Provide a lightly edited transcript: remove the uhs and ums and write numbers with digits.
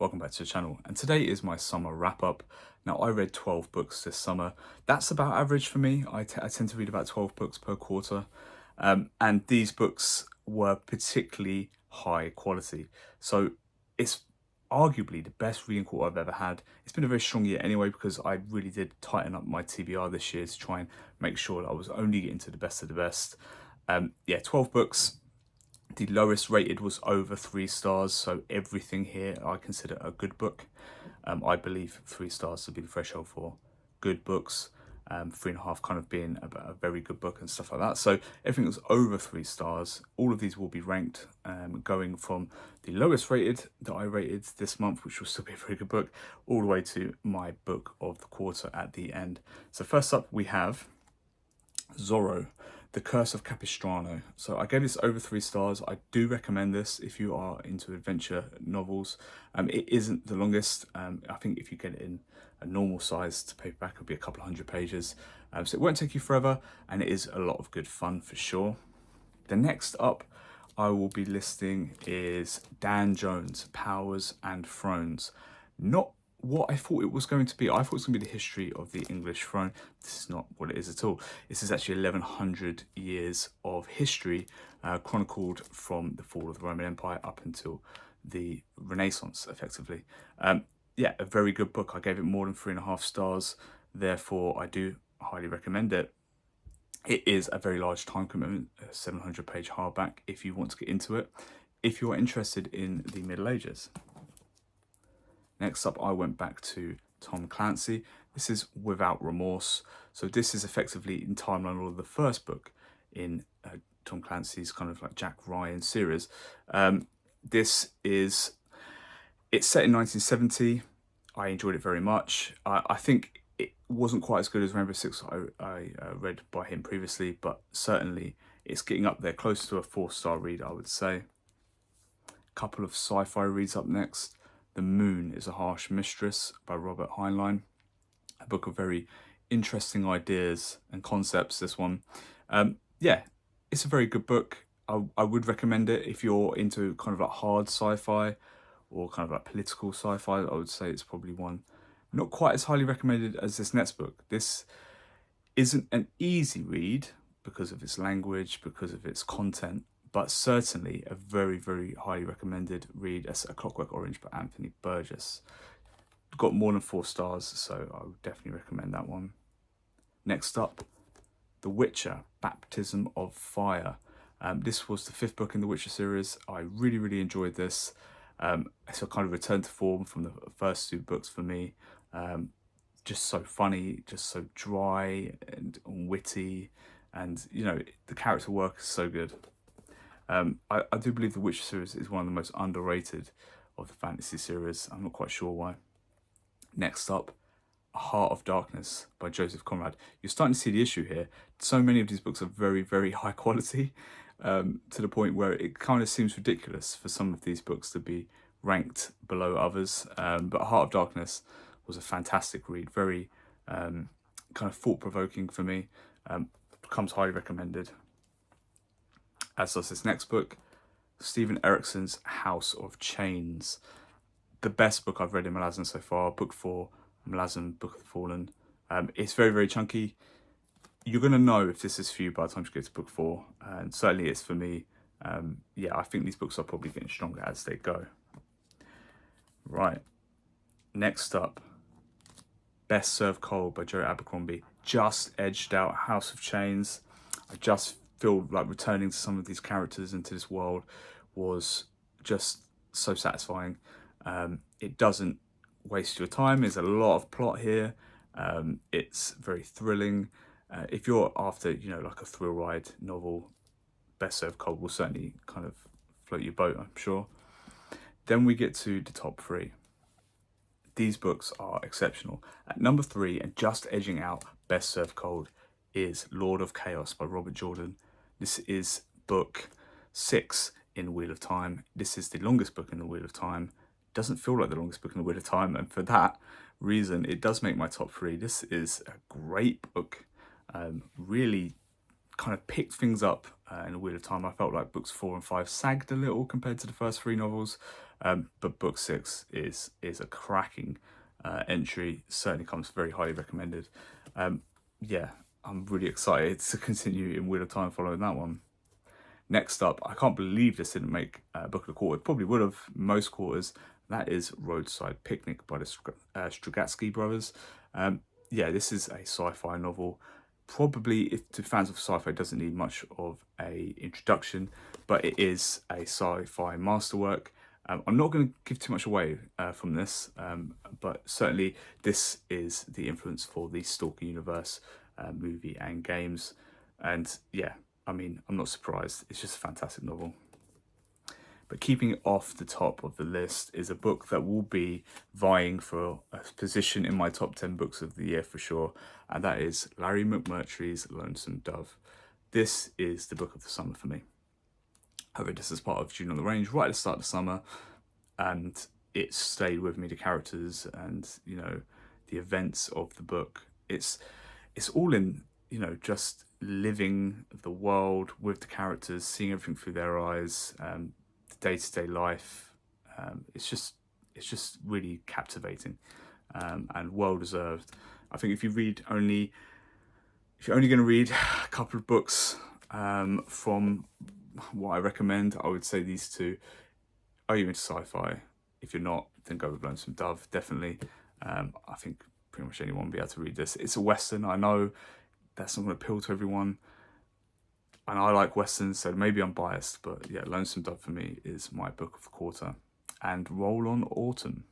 welcome back to the channel. And today is my summer wrap up. Now I read 12 books this summer. That's about average for me. I tend to read about 12 books per quarter. And these books were particularly high quality. So it's arguably the best reading quarter I've ever had. It's been a very strong year anyway because I really did tighten up my TBR this year to try and make sure that I was only getting to the best of the best. Yeah, 12 books. The lowest rated was over 3 stars, so everything here I consider a good book. I believe 3 stars to be the threshold for good books. 3.5 kind of being a very good book and stuff like that. So everything that's over 3 stars, all of these will be ranked, going from the lowest rated that I rated this month, which will still be a very good book, all the way to my book of the quarter at the end. So first up we have Zorro, The Curse of Capistrano. So I gave this over 3 stars. I do recommend this if you are into adventure novels. It isn't the longest. I think if you get it in a normal sized paperback, it'll be a couple of 100 pages. So it won't take you forever, and it is a lot of good fun for sure. The next up I will be listing is Dan Jones, Powers and Thrones. Not what I thought it was going to be. I thought it was going to be the history of the English throne. This is not what it is at all. This is actually 1100 years of history, chronicled from the fall of the Roman Empire up until the Renaissance, effectively. Yeah, a very good book. I gave it more than 3.5 stars. Therefore, I do highly recommend it. It is a very large time commitment, a 700-page hardback, if you want to get into it, if you're interested in the Middle Ages. Next up, I went back to Tom Clancy. This is Without Remorse. So this is effectively in timeline order the first book in Tom Clancy's kind of like Jack Ryan series. It's set in 1970. I enjoyed it very much. I think it wasn't quite as good as Rainbow Six I read by him previously, but certainly it's getting up there, close to a 4-star read, I would say. A couple of sci-fi reads up next. The Moon is a Harsh Mistress by Robert Heinlein. A book of very interesting ideas and concepts, this one. Yeah, it's a very good book. I would recommend it if you're into kind of like hard sci-fi or kind of like political sci-fi. I would say it's probably one not quite as highly recommended as this next book. This isn't an easy read because of its language, because of its content, but certainly a very, very highly recommended read. As A Clockwork Orange by Anthony Burgess. Got more than 4 stars, so I would definitely recommend that one. Next up, The Witcher, Baptism of Fire. This was the 5th book in the Witcher series. I really, really enjoyed this. It's a kind of return to form from the first 2 books for me. Just so funny, just so dry and witty, and you know, the character work is so good. I do believe the Witcher series is one of the most underrated of the fantasy series. I'm not quite sure why. Next up, A Heart of Darkness by Joseph Conrad. You're starting to see the issue here. So many of these books are very, very high quality, to the point where it kind of seems ridiculous for some of these books to be ranked below others. But A Heart of Darkness was a fantastic read, very kind of thought-provoking for me. Becomes highly recommended. As does this next book, Stephen Erickson's House of Chains. The best book I've read in Malazan so far, book 4, Malazan, Book of the Fallen. It's very, very chunky. You're going to know if this is for you by the time you get to book 4, and certainly it's for me. Yeah, I think these books are probably getting stronger as they go. Right, next up, Best Served Cold by Joe Abercrombie. Just edged out House of Chains. I just feel like returning to some of these characters into this world was just so satisfying. It doesn't waste your time. There's a lot of plot here. It's very thrilling. If you're after, you know, like a thrill ride novel, Best Served Cold will certainly kind of float your boat, I'm sure. Then we get to the top 3. These books are exceptional. At number 3, and just edging out Best Served Cold, is Lord of Chaos by Robert Jordan. This is book 6 in Wheel of Time. This is the longest book in the Wheel of Time. Doesn't feel like the longest book in the Wheel of Time, and for that reason, it does make my top 3. This is a great book. Really kind of picked things up in the Wheel of Time. I felt like books 4 and 5 sagged a little compared to the first 3 novels. But book 6 is a cracking entry. Certainly comes very highly recommended. Yeah, I'm really excited to continue in Wheel of Time following that one. Next up, I can't believe this didn't make Book of the Quarter. It probably would have most quarters. That is Roadside Picnic by the Strugatsky brothers. Yeah, this is a sci-fi novel. Probably, if to fans of sci-fi, it doesn't need much of a introduction, but it is a sci-fi masterwork. I'm not going to give too much away from this, but certainly this is the influence for the Stalker universe movie and games. And yeah, I mean, I'm not surprised. It's just a fantastic novel. But keeping it off the top of the list is a book that will be vying for a position in my top 10 books of the year for sure, and that is Larry McMurtry's Lonesome Dove. This is the book of the summer for me. I read this as part of June on the Range right at the start of the summer, and it stayed with me, the characters and, you know, the events of the book. It's all in, you know, just living the world with the characters, seeing everything through their eyes, day-to-day life. It's just really captivating, and well deserved. I think if you're only going to read a couple of books from what I recommend, I would say these two. Are you into sci-fi? If you're not, then go with Lonesome Dove, definitely. I think pretty much anyone will be able to read this. It's a Western. I know that's not going to appeal to everyone, and I like Westerns, so maybe I'm biased, but yeah, Lonesome Dove for me is my book of the quarter. And roll on autumn.